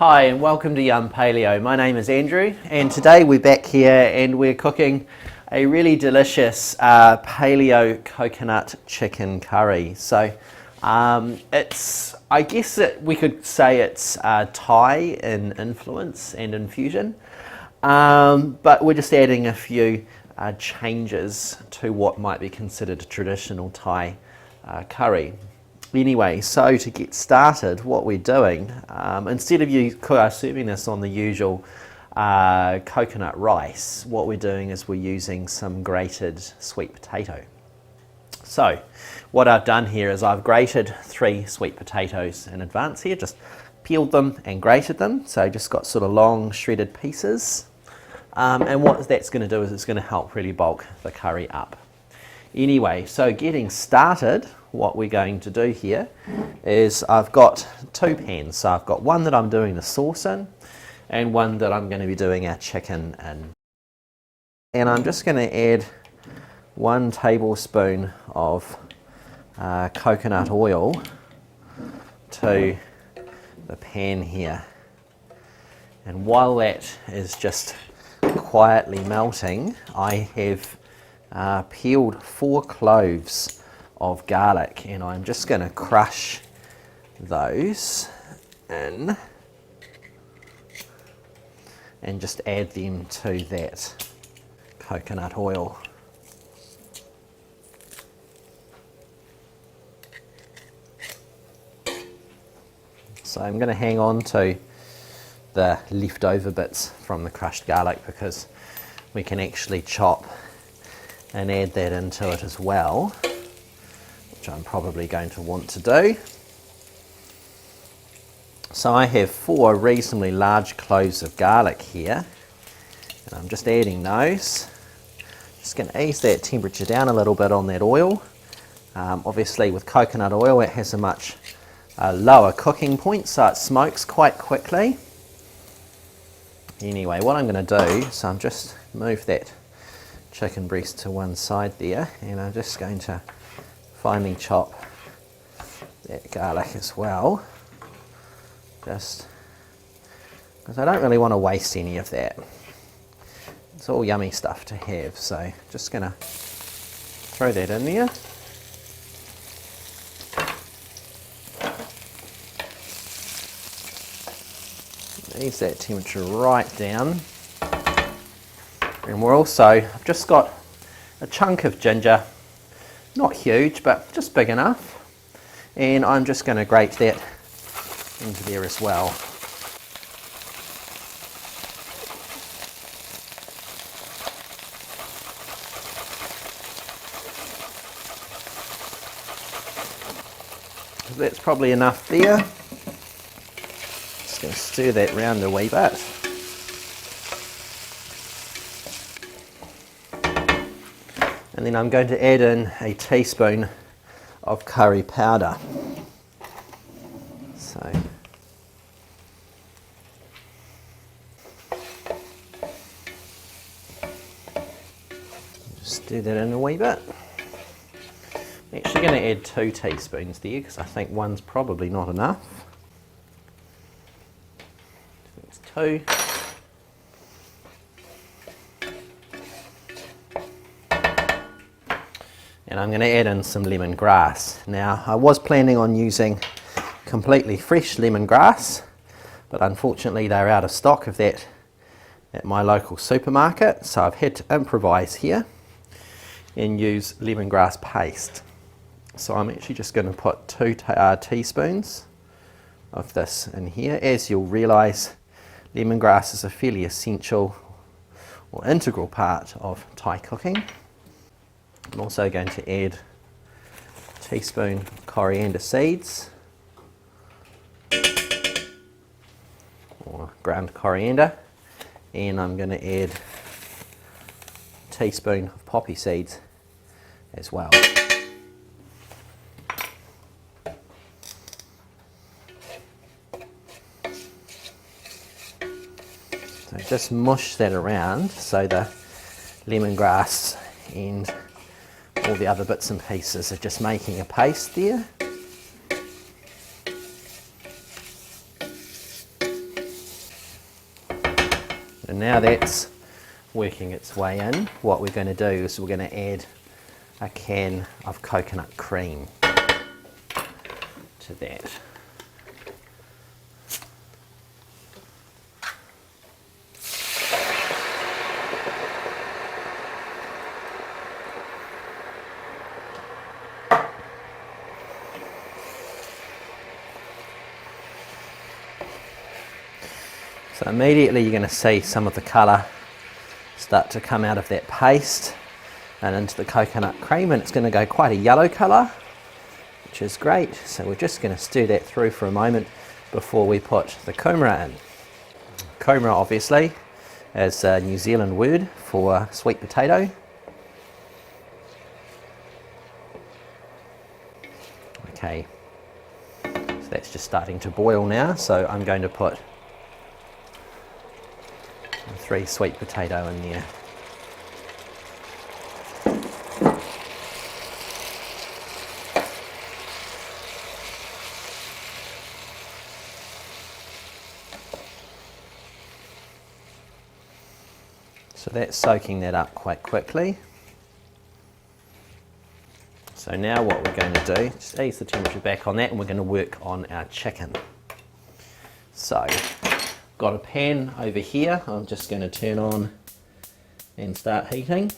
Hi and welcome to Yum Paleo. My name is Andrew and today we're back here and we're cooking a really delicious paleo coconut chicken curry. So I guess that we could say it's Thai in influence and infusion, but we're just adding a few changes to what might be considered a traditional Thai curry. Anyway, so to get started, what we're doing, instead of you serving this on the usual coconut rice, what we're doing is we're using some grated sweet potato. So what I've done here is I've grated 3 sweet potatoes in advance here, just peeled them and grated them, so just got sort of long shredded pieces. And what that's going to do is it's going to help really bulk the curry up. Anyway, so getting started, what we're going to do here is I've got 2 pans. So I've got one that I'm doing the sauce in and one that I'm going to be doing our chicken in. And I'm just going to add 1 tablespoon of coconut oil to the pan here. And while that is just quietly melting, I have peeled 4 cloves of garlic and I'm just going to crush those in and just add them to that coconut oil. So I'm going to hang on to the leftover bits from the crushed garlic because we can actually chop and add that into it as well, which I'm probably going to want to do. So I have 4 reasonably large cloves of garlic here, and I'm just adding those. Just going to ease that temperature down a little bit on that oil. Obviously with coconut oil it has a much lower cooking point, so it smokes quite quickly. Anyway, what I'm going to do, so I'm just move that chicken breast to one side there, and I'm just going to finely chop that garlic as well, just because I don't really want to waste any of that. It's all yummy stuff to have, so just going to throw that in there. Ease that temperature right down. And we're also, I've just got a chunk of ginger, not huge, but just big enough. And I'm just going to grate that into there as well. So that's probably enough there. Just going to stir that round a wee bit. And then I'm going to add in a teaspoon of curry powder. So just stir that in a wee bit. I'm actually going to add 2 teaspoons there because I think one's probably not enough. That's 2. And I'm going to add in some lemongrass. Now, I was planning on using completely fresh lemongrass, but unfortunately they're out of stock of that at my local supermarket, so I've had to improvise here and use lemongrass paste. So I'm actually just going to put 2 teaspoons of this in here. As you'll realise, lemongrass is a fairly essential or integral part of Thai cooking. I'm also going to add a teaspoon of coriander seeds or ground coriander, and I'm going to add a teaspoon of poppy seeds as well. So just mush that around so the lemongrass and all the other bits and pieces are just making a paste there. now that's working its way in, what we're going to do is we're going to add a can of coconut cream to that. So immediately you're going to see some of the colour start to come out of that paste and into the coconut cream, and it's going to go quite a yellow colour, which is great. So we're just going to stir that through for a moment before we put the kumara in. Kumara obviously is a New Zealand word for sweet potato. Okay, so that's just starting to boil now, so I'm going to put 3 sweet potato in there. So that's soaking that up quite quickly. So now what we're going to do, just ease the temperature back on that, and we're going to work on our chicken. So, got a pan over here, I'm just going to turn on and start heating.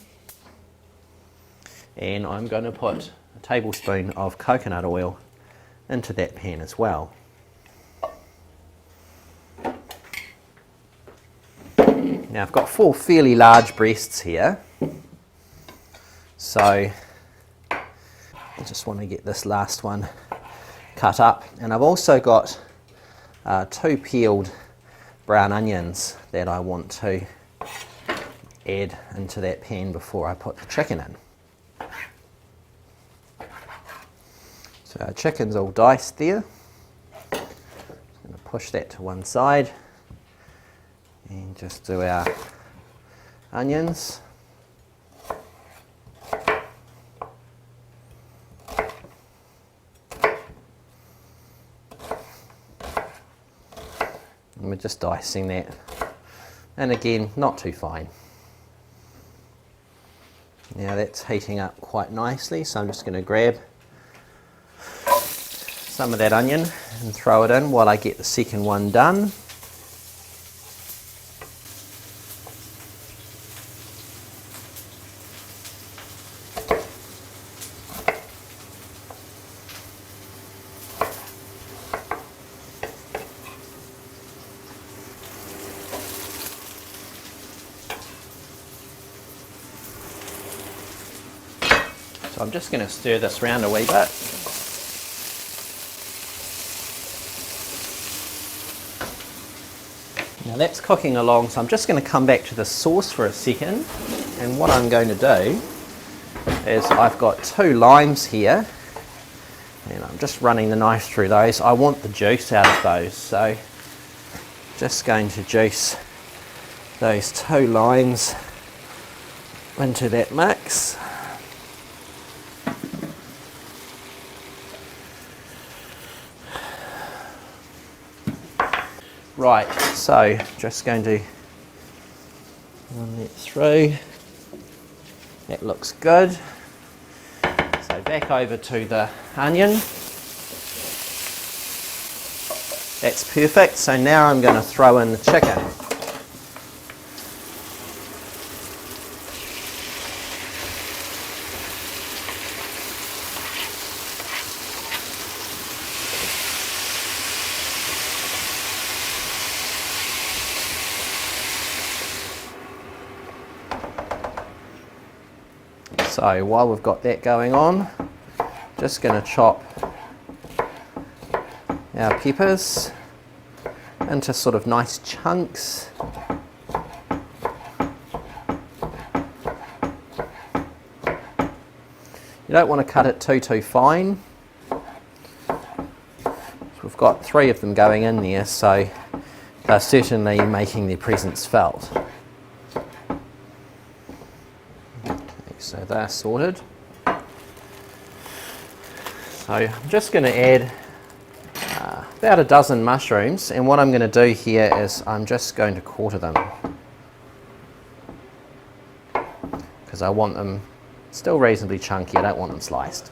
And I'm going to put a tablespoon of coconut oil into that pan as well. Now I've got 4 fairly large breasts here, so I just want to get this last one cut up, and I've also got 2 peeled brown onions that I want to add into that pan before I put the chicken in. So our chicken's all diced there. I'm going to push that to one side and just do our onions. And we're just dicing that, and again, not too fine. Now that's heating up quite nicely, so I'm just going to grab some of that onion and throw it in while I get the second one done. So I'm just going to stir this around a wee bit. Now that's cooking along, so I'm just going to come back to the sauce for a second, and what I'm going to do is I've got 2 limes here, and I'm just running the knife through those. I want the juice out of those, so just going to juice those 2 limes into that mix. Right, so just going to run that through. That looks good. So back over to the onion. That's perfect. So now I'm going to throw in the chicken. So while we've got that going on, just going to chop our peppers into sort of nice chunks. You don't want to cut it too fine. We've got 3 of them going in there, so they're certainly making their presence felt. So they're sorted. So I'm just going to add about a dozen mushrooms, and what I'm going to do here is I'm just going to quarter them. because I want them still reasonably chunky. I don't want them sliced.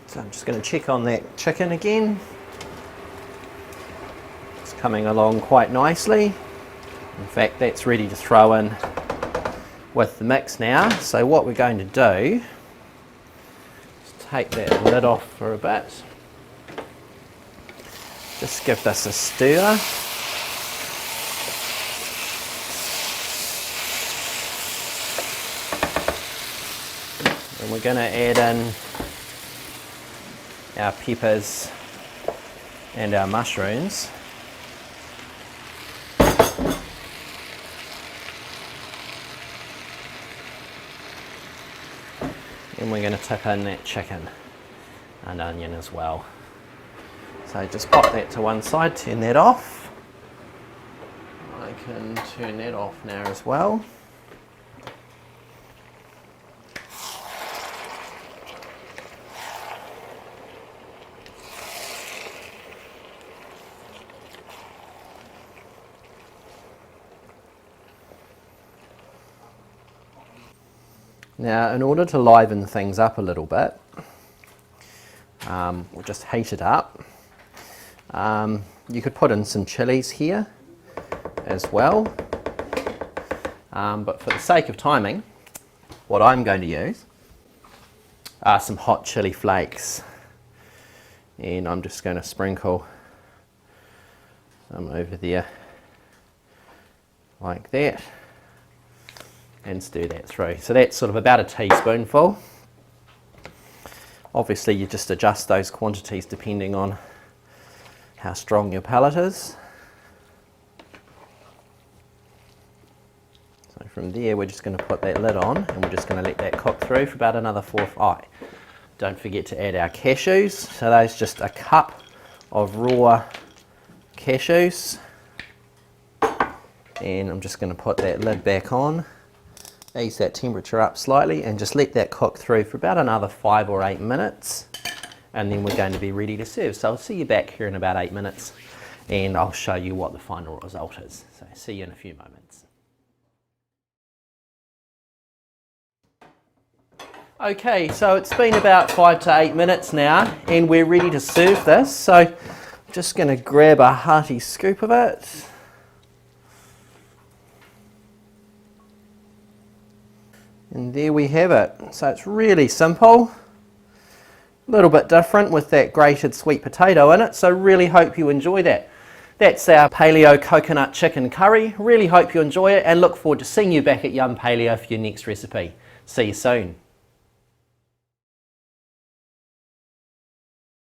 So I'm just going to check on that chicken again. It's coming along quite nicely. In fact, that's ready to throw in with the mix now. So what we're going to do is take that lid off for a bit. Just give this a stir. And we're going to add in our peppers and our mushrooms. And we're going to tip in that chicken and onion as well. So just pop that to one side, turn that off. I can turn that off now as well. Now, in order to liven things up a little bit, we'll just heat it up. You could put in some chilies here as well, but for the sake of timing, what I'm going to use are some hot chili flakes, and I'm just going to sprinkle some over there like that. And stir that through. So that's sort of about a teaspoonful. Obviously you just adjust those quantities depending on how strong your palate is. So from there we're just going to put that lid on and we're just going to let that cook through for about another 4 or 5. Don't forget to add our cashews. So those just a cup of raw cashews. And I'm just going to put that lid back on. Ease that temperature up slightly and just let that cook through for about another 5 or 8 minutes, and then we're going to be ready to serve. So I'll see you back here in about 8 minutes and I'll show you what the final result is. So see you in a few moments. Okay, so it's been about 5 to 8 minutes now and we're ready to serve this. So I'm just going to grab a hearty scoop of it. And there we have it. So it's really simple, a little bit different with that grated sweet potato in it. So really hope you enjoy that. That's our Paleo coconut chicken curry. Really hope you enjoy it and look forward to seeing you back at Yum Paleo for your next recipe. See you soon.